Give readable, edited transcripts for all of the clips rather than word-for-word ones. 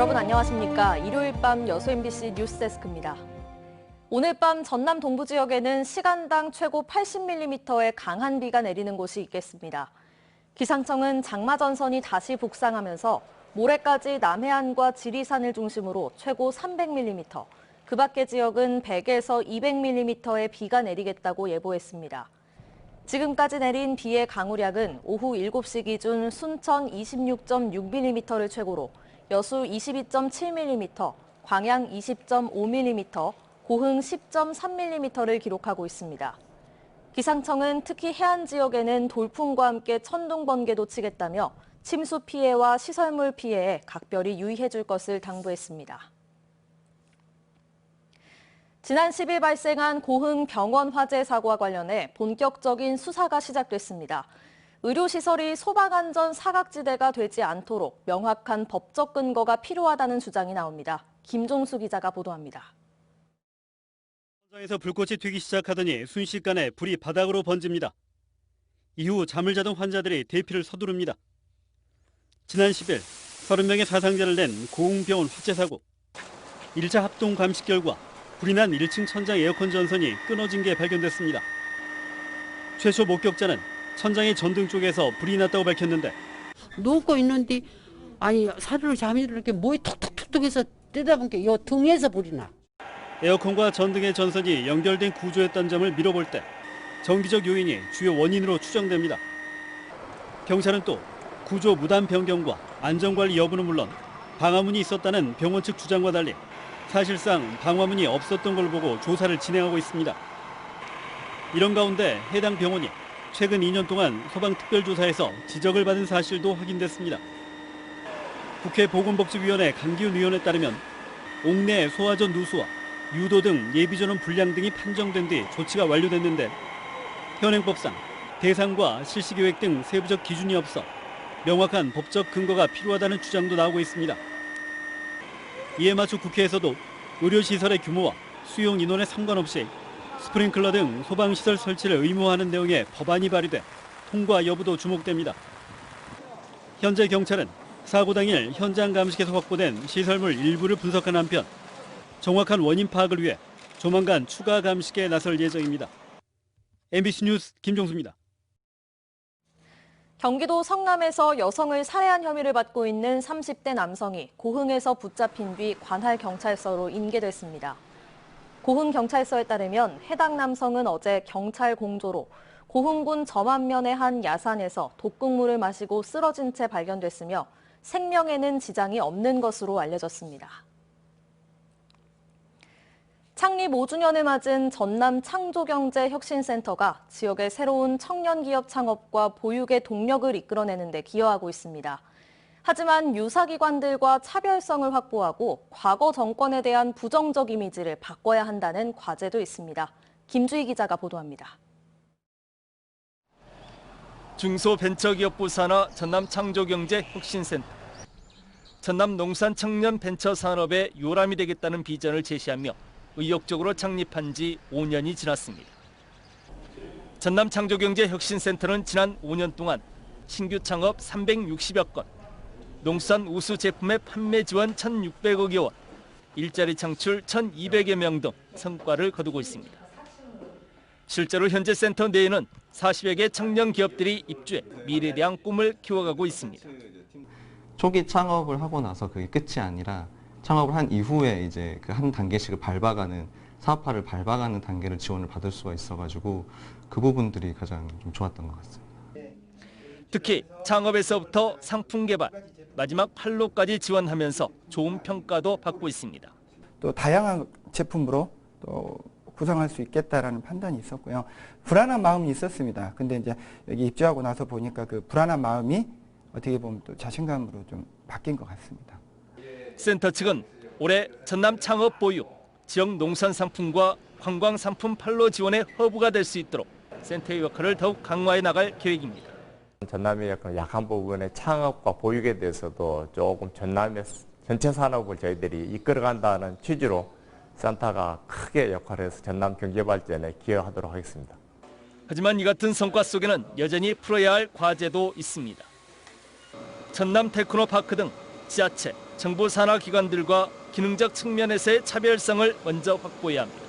여러분 안녕하십니까? 일요일 밤 여수 MBC 뉴스데스크입니다. 오늘 밤 전남 동부 지역에는 시간당 최고 80mm의 강한 비가 내리는 곳이 있겠습니다. 기상청은 장마 전선이 다시 북상하면서 모레까지 남해안과 지리산을 중심으로 최고 300mm, 그 밖의 지역은 100에서 200mm의 비가 내리겠다고 예보했습니다. 지금까지 내린 비의 강우량은 오후 7시 기준 순천 26.6mm를 최고로 여수 22.7mm, 광양 20.5mm, 고흥 10.3mm를 기록하고 있습니다. 기상청은 특히 해안 지역에는 돌풍과 함께 천둥 번개도 치겠다며 침수 피해와 시설물 피해에 각별히 유의해 줄 것을 당부했습니다. 지난 10일 발생한 고흥 병원 화재 사고와 관련해 본격적인 수사가 시작됐습니다. 의료시설이 소방안전 사각지대가 되지 않도록 명확한 법적 근거가 필요하다는 주장이 나옵니다. 김종수 기자가 보도합니다. 현장에서 불꽃이 튀기 시작하더니 순식간에 불이 바닥으로 번집니다. 이후 잠을 자던 환자들이 대피를 서두릅니다. 지난 10일 30명의 사상자를 낸 고흥병원 화재 사고. 1차 합동 감식 결과 불이 난 1층 천장 에어컨 전선이 끊어진 게 발견됐습니다. 최초 목격자는 천장의 전등 쪽에서 불이 났다고 밝혔는데 누워 있는데 아니 사르르 잠이 이렇게 뭐에 툭툭툭툭 해서 뜨다 보니까 요 등에서 불이 나. 에어컨과 전등의 전선이 연결된 구조였던 점을 미뤄볼 때 정기적 요인이 주요 원인으로 추정됩니다. 경찰은 또 구조 무단 변경과 안전관리 여부는 물론 방화문이 있었다는 병원 측 주장과 달리 사실상 방화문이 없었던 걸 보고 조사를 진행하고 있습니다. 이런 가운데 해당 병원이 최근 2년 동안 소방특별조사에서 지적을 받은 사실도 확인됐습니다. 국회 보건복지위원회 강기훈 의원에 따르면 옥내 소화전 누수와 유도 등 예비전원 불량 등이 판정된 뒤 조치가 완료됐는데 현행법상 대상과 실시계획 등 세부적 기준이 없어 명확한 법적 근거가 필요하다는 주장도 나오고 있습니다. 이에 맞춰 국회에서도 의료시설의 규모와 수용 인원에 상관없이 스프링클러 등 소방시설 설치를 의무화하는 내용의 법안이 발의돼 통과 여부도 주목됩니다. 현재 경찰은 사고 당일 현장 감식에서 확보된 시설물 일부를 분석한 한편 정확한 원인 파악을 위해 조만간 추가 감식에 나설 예정입니다. MBC 뉴스 김종수입니다. 경기도 성남에서 여성을 살해한 혐의를 받고 있는 30대 남성이 고흥에서 붙잡힌 뒤 관할경찰서로 인계됐습니다. 고흥경찰서에 따르면 해당 남성은 어제 경찰 공조로 고흥군 점안면의 한 야산에서 독극물을 마시고 쓰러진 채 발견됐으며 생명에는 지장이 없는 것으로 알려졌습니다. 창립 5주년을 맞은 전남 창조경제혁신센터가 지역의 새로운 청년기업 창업과 보육의 동력을 이끌어내는 데 기여하고 있습니다. 하지만 유사기관들과 차별성을 확보하고 과거 정권에 대한 부정적 이미지를 바꿔야 한다는 과제도 있습니다. 김주희 기자가 보도합니다. 중소벤처기업부 산하 전남창조경제혁신센터. 전남 농산청년벤처산업의 요람이 되겠다는 비전을 제시하며 의욕적으로 창립한 지 5년이 지났습니다. 전남창조경제혁신센터는 지난 5년 동안 신규 창업 360여 건, 농수산 우수 제품의 판매 지원 1,600억여 원, 일자리 창출 1,200여 명 등 성과를 거두고 있습니다. 실제로 현재 센터 내에는 40여 개 청년 기업들이 입주해 미래에 대한 꿈을 키워가고 있습니다. 초기 창업을 하고 나서 그게 끝이 아니라 창업을 한 이후에 이제 그 한 단계씩을 밟아가는 사업화를 밟아가는 단계를 지원을 받을 수가 있어가지고 그 부분들이 가장 좀 좋았던 것 같습니다. 특히 창업에서부터 상품 개발, 마지막 판로까지 지원하면서 좋은 평가도 받고 있습니다. 또 다양한 제품으로 또 구성할 수 있겠다라는 판단이 있었고요. 불안한 마음이 있었습니다. 근데 이제 여기 입주하고 나서 보니까 그 불안한 마음이 어떻게 보면 또 자신감으로 좀 바뀐 것 같습니다. 센터 측은 올해 전남 창업 보육, 지역 농산 상품과 관광 상품 판로 지원의 허브가 될 수 있도록 센터의 역할을 더욱 강화해 나갈 계획입니다. 전남의 약간 약한 부분의 창업과 보육에 대해서도 조금 전남의 전체 산업을 저희들이 이끌어간다는 취지로 센터가 크게 역할을 해서 전남 경제 발전에 기여하도록 하겠습니다. 하지만 이 같은 성과 속에는 여전히 풀어야 할 과제도 있습니다. 전남 테크노파크 등 지자체, 정부 산하 기관들과 기능적 측면에서의 차별성을 먼저 확보해야 합니다.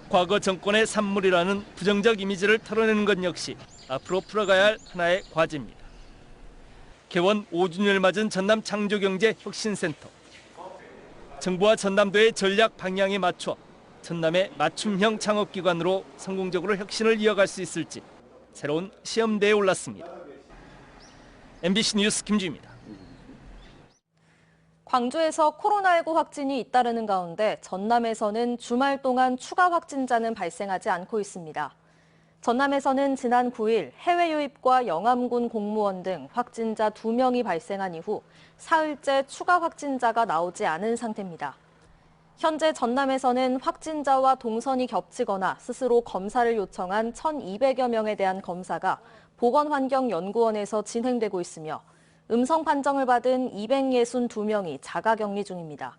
과거 정권의 산물이라는 부정적 이미지를 털어내는 것 역시 앞으로 풀어가야 할 하나의 과제입니다. 개원 5주년을 맞은 전남 창조경제혁신센터. 정부와 전남도의 전략 방향에 맞춰 전남의 맞춤형 창업기관으로 성공적으로 혁신을 이어갈 수 있을지 새로운 시험대에 올랐습니다. MBC 뉴스 김주희입니다. 광주에서 코로나19 확진이 잇따르는 가운데 전남에서는 주말 동안 추가 확진자는 발생하지 않고 있습니다. 전남에서는 지난 9일 해외 유입과 영암군 공무원 등 확진자 2명이 발생한 이후 사흘째 추가 확진자가 나오지 않은 상태입니다. 현재 전남에서는 확진자와 동선이 겹치거나 스스로 검사를 요청한 1,200여 명에 대한 검사가 보건환경연구원에서 진행되고 있으며 음성 판정을 받은 262명이 자가격리 중입니다.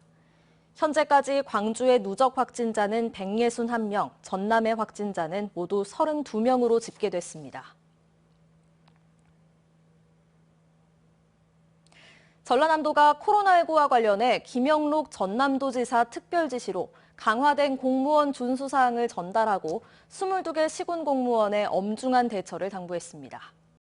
현재까지 광주의 누적 확진자는 161명, 전남의 확진자는 모두 32명으로 집계됐습니다. 전라남도가 코로나19와 관련해 김영록 전남도지사 특별지시로 강화된 공무원 준수 사항을 전달하고 22개 시군 공무원에 엄중한 대처를 당부했습니다.